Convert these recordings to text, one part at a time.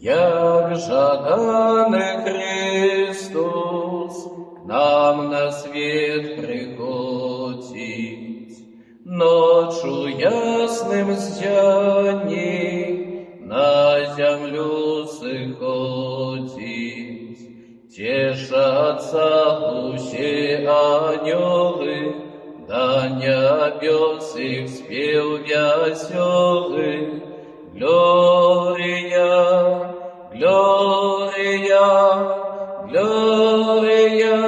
як жаданый Христос к нам на свет приходит, ночью ясным зянет на землю сходит. Тешатся все ангелы, до небес их спев веселый. Gloria, Gloria, Gloria,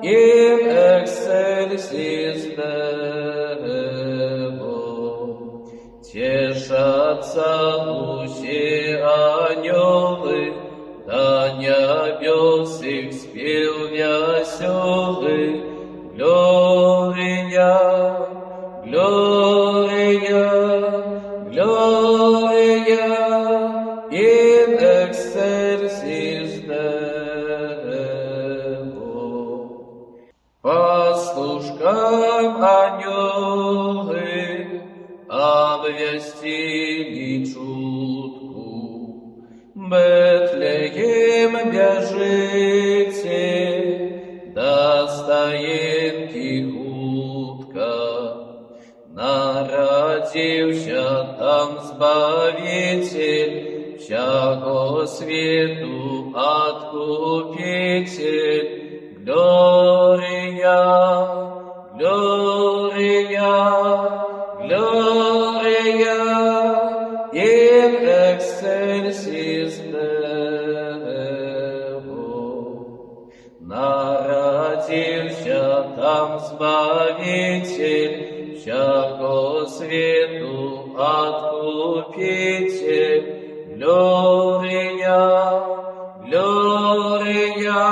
in excelsis Deo. Тешатся все ангелы, до небес их спев веселый. Gloria, Gloria, Gloria, in excelsis Deo. Пастушкам ангелы обвестили чутку: Бетлеем бежите, до стоянки хутко. Народился там Збавитель, всяко свету Откупитель. Gloria, Gloria, Gloria, in excelsis Deo. Народился там Збавитель, всяко свету Откупитель. Gloria, Gloria,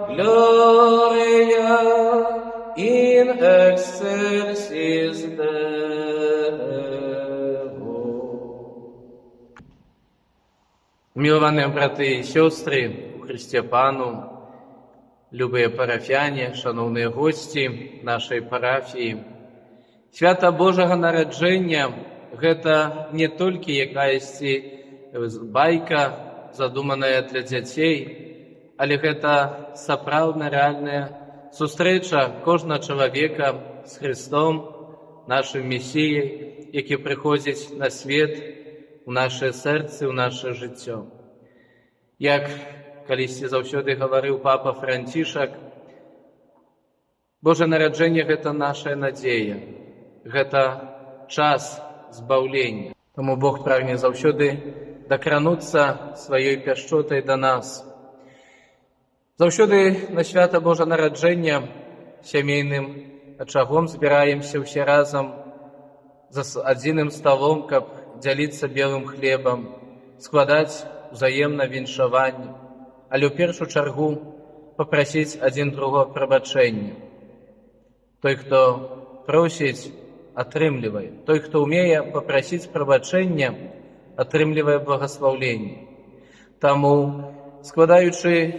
Gloria, in excelsis Deo. Милованные браты и сестры у Христе Пану, любые парафяне, шановні гості нашої парафії, свята Божого народження – гэта не толькі якаясь байка, задуманая для дзяцей, але гэта сапраўдная рэальная сустрэча кожнага чалавека з Христом, нашим Месіяй, які прыходзіць на свет у наше сэрцы, у наше жыццё. Як калісьці заўсёды гаварыў папа Францішак, Божае нараджэнне – гэта наша надзея, гэта час збаўлення. Таму Бог прагне заўсёды дакрануцца сваёй пяшчотай да нас. Заўсёды на свята Божага нараджэння сямейным ачагом збіраемся ўсе разам за адзіным сталом, каб дзяліцца белым хлебам, складаць узаемна віншаванне, але ў першую чаргу папрасіць адзін другога прабачэння. Той, хто просіць, атрымлівае. Той, хто ўмее папрасіць прабачэння, атрымлівае благаслаўленне. Таму, складаючы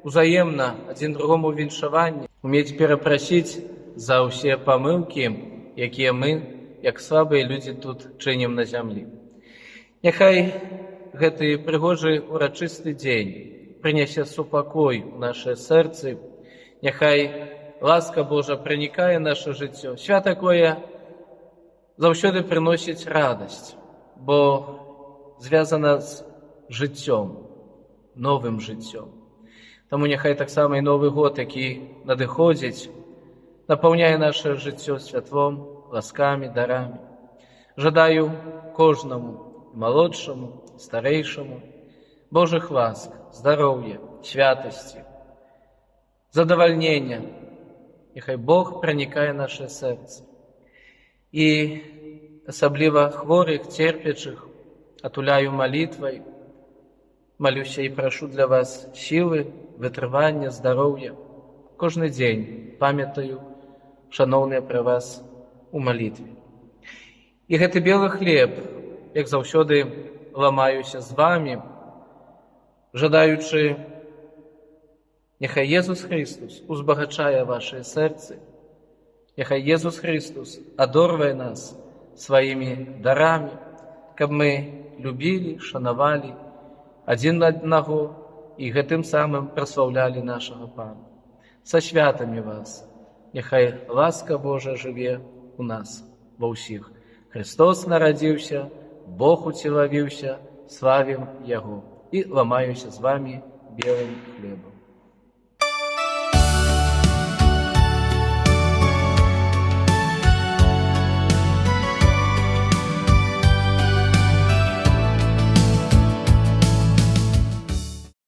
узаемна адзін другому віншаванне, умець перапрасіць за ўсе памылкі, якія мы, як слабыя людзі, тут чынім на зямлі. Няхай гэты прыгожы урачысты дзень прынясе супакой у нашыя сэрцы, няхай ласка Божа пранікае наша жыццё. Свята такое заўсёды прыносіць радасць, бо звязана з жыццём, новым жыццём. Таму няхай таксама і Новы год, які надыходзіць, напаўняе наше жыццё святлом, ласкамі, дарамі. Жадаю кожнаму, малодшаму, старэйшаму, Божых ласк, здароўя, святасці, задавальнення. Няхай Бог пранікае наše сэрцы. І асабліва хворых, церпячых атуляю малітвай, малюся і прашу для вас сілы, вытрывання, здароўя. Кожны дзень памятаю, шаноўныя пра вас у малітве. І гэты белы хлеб, як заўсёды ламаюся з вамі, жадаючы, няхай Езус Христус узбагачае вашыя сэрцы, няхай Езус Христус адорвае нас сваімі дарамі, каб мы любілі, шанавалі адзін аднаго і гэтым самым праслаўлялі нашага Пана. Са святамі вас! Няхай ласка Божа жыве у нас, ва ўсіх. Христос нарадзіўся, Бог уцелавіўся, славім Яго. І ламаюся з вамі белым хлебам.